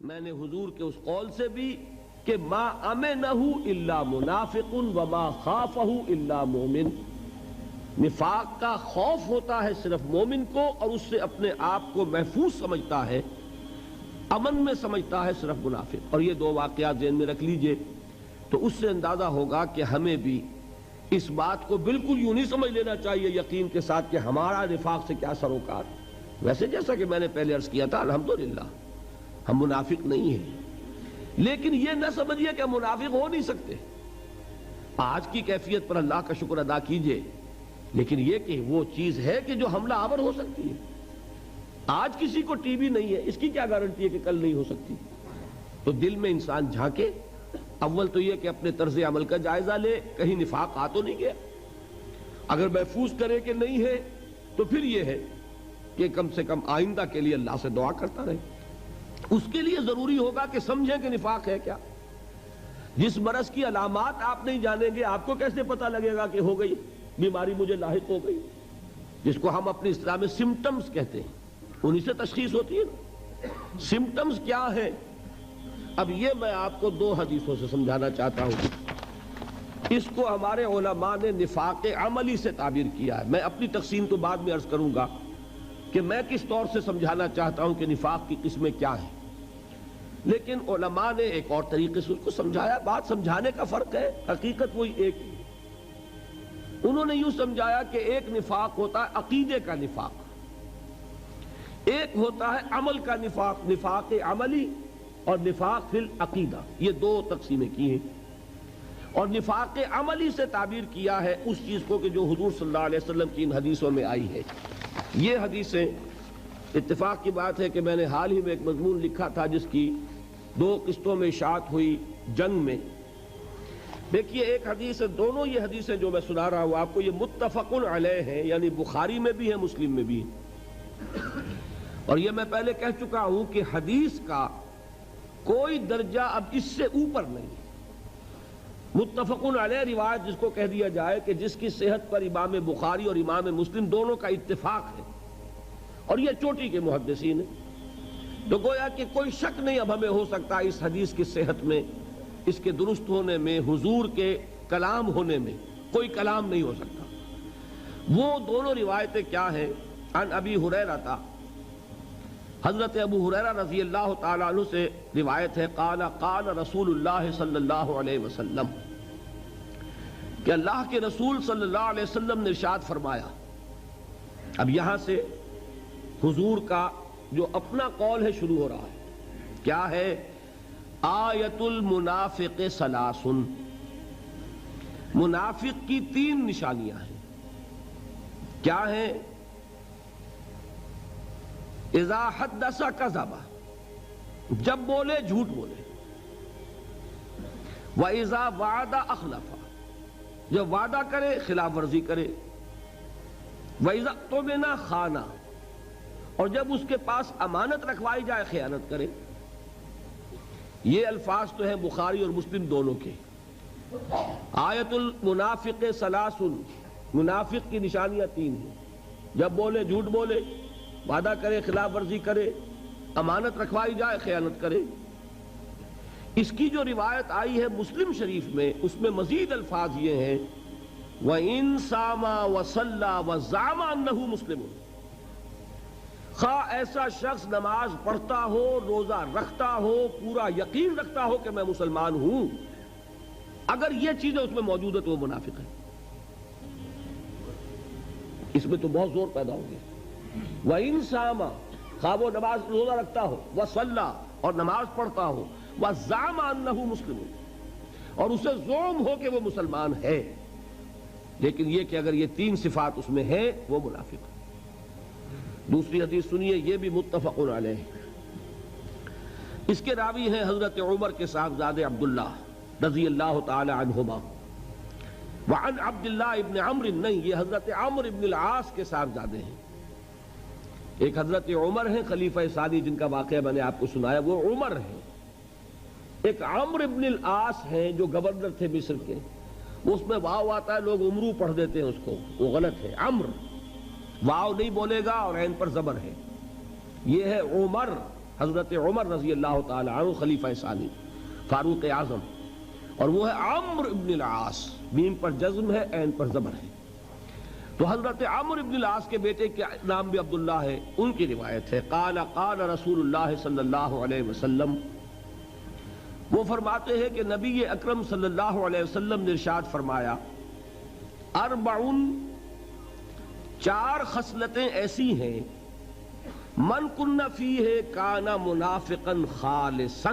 میں نے حضور کے اس قول سے بھی کہ ما امنہ الا منافق وما خافہ الا مومن، نفاق کا خوف ہوتا ہے صرف مومن کو، اور اس سے اپنے آپ کو محفوظ سمجھتا ہے، امن میں سمجھتا ہے صرف منافق۔ اور یہ دو واقعات ذہن میں رکھ لیجئے تو اس سے اندازہ ہوگا کہ ہمیں بھی اس بات کو بالکل یوں نہیں سمجھ لینا چاہیے یقین کے ساتھ کہ ہمارا نفاق سے کیا سروکار۔ ویسے جیسا کہ میں نے پہلے عرض کیا تھا، الحمدللہ ہم منافق نہیں ہیں، لیکن یہ نہ سمجھیے کہ ہم منافق ہو نہیں سکتے۔ آج کی کیفیت پر اللہ کا شکر ادا کیجئے، لیکن یہ کہ وہ چیز ہے کہ جو حملہ آور ہو سکتی ہے۔ آج کسی کو ٹی بی نہیں ہے، اس کی کیا گارنٹی ہے کہ کل نہیں ہو سکتی؟ تو دل میں انسان جھانکے، اول تو یہ کہ اپنے طرز عمل کا جائزہ لے، کہیں نفاق آ تو نہیں گیا۔ اگر محفوظ کرے کہ نہیں ہے تو پھر یہ ہے کہ کم سے کم آئندہ کے لیے اللہ سے دعا کرتا رہے۔ اس کے لیے ضروری ہوگا کہ سمجھیں کہ نفاق ہے کیا۔ جس مرض کی علامات آپ نہیں جانیں گے، آپ کو کیسے پتہ لگے گا کہ ہو گئی بیماری، مجھے لاحق ہو گئی؟ جس کو ہم اپنی اصطلاح میں سمپٹمز کہتے ہیں، انہی سے تشخیص ہوتی ہے نا۔ سمپٹمز کیا ہے؟ اب یہ میں آپ کو دو حدیثوں سے سمجھانا چاہتا ہوں۔ اس کو ہمارے علماء نے نفاق عملی سے تعبیر کیا ہے۔ میں اپنی تقسیم تو بعد میں عرض کروں گا کہ میں کس طور سے سمجھانا چاہتا ہوں کہ نفاق کی قسمیں کیا ہیں، لیکن علماء نے ایک اور طریقے سے اس کو سمجھایا۔ بات سمجھانے کا فرق ہے، حقیقت وہی ایک ہے۔ انہوں نے یوں سمجھایا کہ ایک نفاق ہوتا ہے عقیدے کا نفاق، ایک ہوتا ہے عمل کا نفاق، نفاق عملی اور نفاق فی العقیدہ، یہ دو تقسیمیں کی ہیں۔ اور نفاق عملی سے تعبیر کیا ہے اس چیز کو کہ جو حضور صلی اللہ علیہ وسلم کی ان حدیثوں میں آئی ہے۔ یہ حدیثیں، اتفاق کی بات ہے کہ میں نے حال ہی میں ایک مضمون لکھا تھا جس کی دو قسطوں میں اشاعت ہوئی جنگ میں۔ دیکھیے ایک حدیث ہے، دونوں یہ حدیثیں جو میں سنا رہا ہوں آپ کو، یہ متفق علیہ ہیں، یعنی بخاری میں بھی ہے، مسلم میں بھی ہے۔ اور یہ میں پہلے کہہ چکا ہوں کہ حدیث کا کوئی درجہ اب اس سے اوپر نہیں۔ متفق علیہ روایت جس کو کہہ دیا جائے کہ جس کی صحت پر امام بخاری اور امام مسلم دونوں کا اتفاق ہے، اور یہ چوٹی کے محدثین ہیں، تو گویا کہ کوئی شک نہیں اب ہمیں ہو سکتا اس حدیث کی صحت میں، اس کے درست ہونے میں، حضور کے کلام ہونے میں کوئی کلام نہیں ہو سکتا۔ وہ دونوں روایتیں کیا ہیں؟ عن ابی ہریرہ، حضرت ابو ہریرہ رضی اللہ تعالیٰ عنہ سے روایت ہے، قال قال رسول اللہ صلی اللہ علیہ وسلم، کہ اللہ کے رسول صلی اللہ علیہ وسلم نے ارشاد فرمایا۔ اب یہاں سے حضور کا جو اپنا قول ہے شروع ہو رہا ہے۔ کیا ہے؟ آیت المنافق ثلاث، منافق کی تین نشانیاں ہیں۔ کیا ہیں؟ اذا حدث کذب، جب بولے جھوٹ بولے، واذا وعد اخلف، جب وعدہ کرے خلاف ورزی کرے، واذا اؤتمن خان، اور جب اس کے پاس امانت رکھوائی جائے خیانت کرے۔ یہ الفاظ تو ہیں بخاری اور مسلم دونوں کے۔ آیت المنافق ثلاث، منافق کی نشانیاں تین ہیں، جب بولے جھوٹ بولے، وعدہ کرے خلاف ورزی کرے، امانت رکھوائی جائے خیانت کرے۔ اس کی جو روایت آئی ہے مسلم شریف میں، اس میں مزید الفاظ یہ ہیں، وَإِن صَامَ وَصَلَّى وَزَعَمَ أَنَّهُ مُسْلِمٌ، خواہ ایسا شخص نماز پڑھتا ہو، روزہ رکھتا ہو، پورا یقین رکھتا ہو کہ میں مسلمان ہوں، اگر یہ چیزیں اس میں موجود ہے تو وہ منافق ہے۔ اس میں تو بہت زور پیدا ہو گیا۔ وَإِن صَامَ، خواہ وہ نماز روزہ رکھتا ہو، وَصَلَّى، اور نماز پڑھتا ہو، وَزَعَمَ أَنَّهُ مُسْلِمٌ، اور اسے زعم ہو کہ وہ مسلمان ہے، لیکن یہ کہ اگر یہ تین صفات اس میں ہیں وہ منافق ہے۔ دوسری حدیث سنیے، یہ بھی متفق علیہ، اس کے راوی ہیں حضرت عمر کے صاحبزادے عبداللہ رضی اللہ تعالی عنہما، وعن عبداللہ ابن عمرو، نہیں یہ حضرت عمرو ابن العاص کے صاحبزادے ہیں۔ ایک حضرت عمر ہیں خلیفہ ثانی جن کا واقعہ میں نے آپ کو سنایا، وہ عمر ہیں۔ ایک عمرو ابن العاص ہیں جو گورنر تھے مصر کے، اس میں واو آتا ہے، لوگ عمرو پڑھ دیتے ہیں اس کو، وہ غلط ہے۔ عمرو واو نہیں بولے گا اور عین پر زبر ہے، یہ ہے عمر، حضرت عمر رضی اللہ تعالی عنہ خلیفہ ثانی فاروق اعظم، اور وہ ہے عمرو ابن العاص، میم پر جزم ہے، عین پر زبر ہے۔ تو حضرت عمرو ابن العاص کے بیٹے کے نام بھی عبداللہ ہے، ان کی روایت ہے قال قال رسول اللہ صلی اللہ علیہ وسلم، وہ فرماتے ہیں کہ نبی اکرم صلی اللہ علیہ وسلم نے ارشاد فرمایا اربعن، چار خصلتیں ایسی ہیں من کن فیہ کان منافقا خالصا،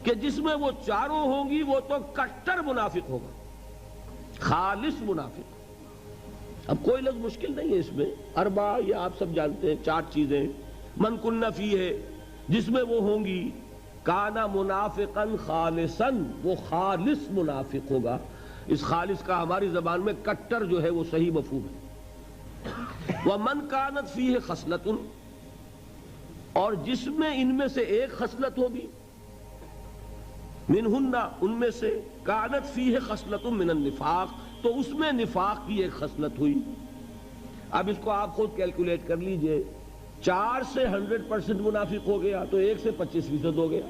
کہ جس میں وہ چاروں ہوں گی وہ تو کٹر منافق ہوگا، خالص منافق۔ اب کوئی لفظ مشکل نہیں ہے اس میں، اربع یہ آپ سب جانتے ہیں، چار چیزیں، من کن فیہ جس میں وہ ہوں گی، کانا منافقا خالصا وہ خالص منافق ہوگا۔ اس خالص کا ہماری زبان میں کٹر جو ہے وہ صحیح مفہوم ہے۔ ومن کانت فیہ خصلۃ، اور جس میں ان میں سے ایک خصلت ہوگی، منہن ان میں سے، کانت فیہ خصلۃ من النفاق تو اس میں نفاق کی ایک خصلت ہوئی۔ اب اس کو آپ خود کیلکولیٹ کر لیجئے، 4 سے 100% منافق ہو گیا تو 1 سے 25% ہو گیا،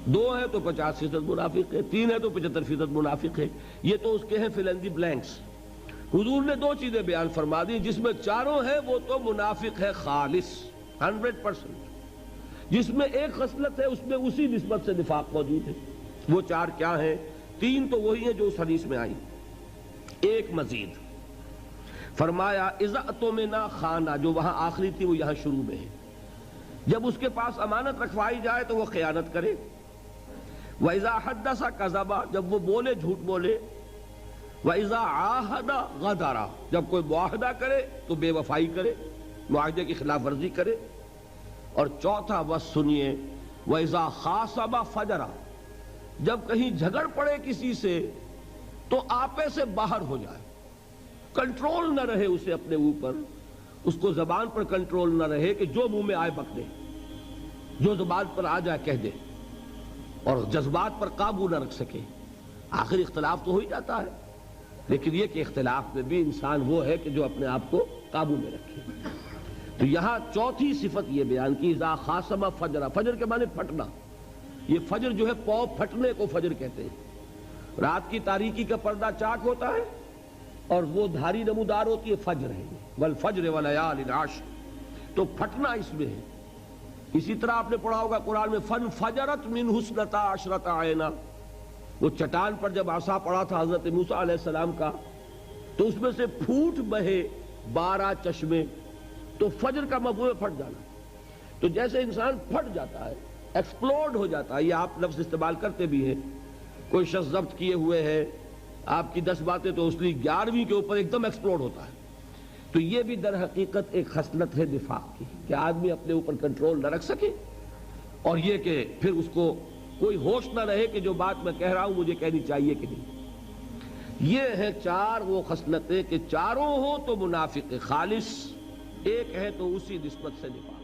2 ہے تو 50% منافق ہے، 3 ہے تو 75% منافق ہے۔ یہ تو اس کے ہیں فل ان دی بلینکس۔ حضور نے 2 چیزیں بیان فرما دی، جس میں چاروں ہے وہ تو منافق ہے خالص 100%، جس میں ایک خصلت ہے اس میں اسی نسبت سے نفاق موجود ہے۔ وہ 4 کیا ہیں؟ 3 تو وہی ہیں جو اس حدیث میں آئی، ایک مزید فرمایا اذا اؤتمن خانہ، جو وہاں آخری تھی وہ یہاں شروع میں ہے، جب اس کے پاس امانت رکھوائی جائے تو وہ خیانت کرے، وَإِذَا حَدَّثَ كَذَبَ جب وہ بولے جھوٹ بولے، وَإِذَا عَاهَدَ غَدَرَ جب کوئی معاہدہ کرے تو بے وفائی کرے، معاہدے کی خلاف ورزی کرے، اور چوتھا بس سنیے وَإِذَا خَاصَمَ فَجَرَ جب کہیں جھگڑ پڑے کسی سے تو آپے سے باہر ہو جائے، کنٹرول نہ رہے اسے اپنے اوپر، اس کو زبان پر کنٹرول نہ رہے کہ جو منہ میں آئے بک دے، جو زبان پر آ جائے کہہ دے، اور جذبات پر قابو نہ رکھ سکے۔ آخر اختلاف تو ہو ہی جاتا ہے، لیکن یہ کہ اختلاف میں بھی انسان وہ ہے کہ جو اپنے آپ کو قابو میں رکھے۔ تو یہاں چوتھی صفت یہ بیان کی اذا خاصم فجر، فجر کے معنی پھٹنا، یہ فجر جو ہے پاؤں پھٹنے کو فجر کہتے ہیں۔ رات کی تاریکی کا پردہ چاک ہوتا ہے اور وہ دھاری نمودار ہوتی ہے، فجر ہے، والفجر ولیال عشر، تو پھٹنا اس میں ہے۔ اسی طرح آپ نے پڑھا ہوگا قرآن میں فنفجرت منہ اثنتا عشرۃ عینا، وہ چٹان پر جب عصا پڑا تھا حضرت موسیٰ علیہ السلام کا تو اس میں سے پھوٹ بہے 12 چشمے، تو فجر کا مفہوم ہے پھٹ جانا۔ تو جیسے انسان پھٹ جاتا ہے، ایکسپلوڈ ہو جاتا ہے، یہ آپ لفظ استعمال کرتے بھی ہیں، کوئی شخص ضبط کیے ہوئے ہے، آپ کی 10 باتیں تو اس لیے 11ویں کے اوپر ایک دم ایکسپلوڈ ہوتا ہے۔ تو یہ بھی در حقیقت ایک خصلت ہے نفاق کی، کہ آدمی اپنے اوپر کنٹرول نہ رکھ سکے، اور یہ کہ پھر اس کو کوئی ہوش نہ رہے کہ جو بات میں کہہ رہا ہوں مجھے کہنی چاہیے کہ نہیں۔ یہ ہے 4 وہ خصلتیں کہ چاروں ہوں تو منافق خالص، ایک ہے تو اسی نسبت سے نفاق۔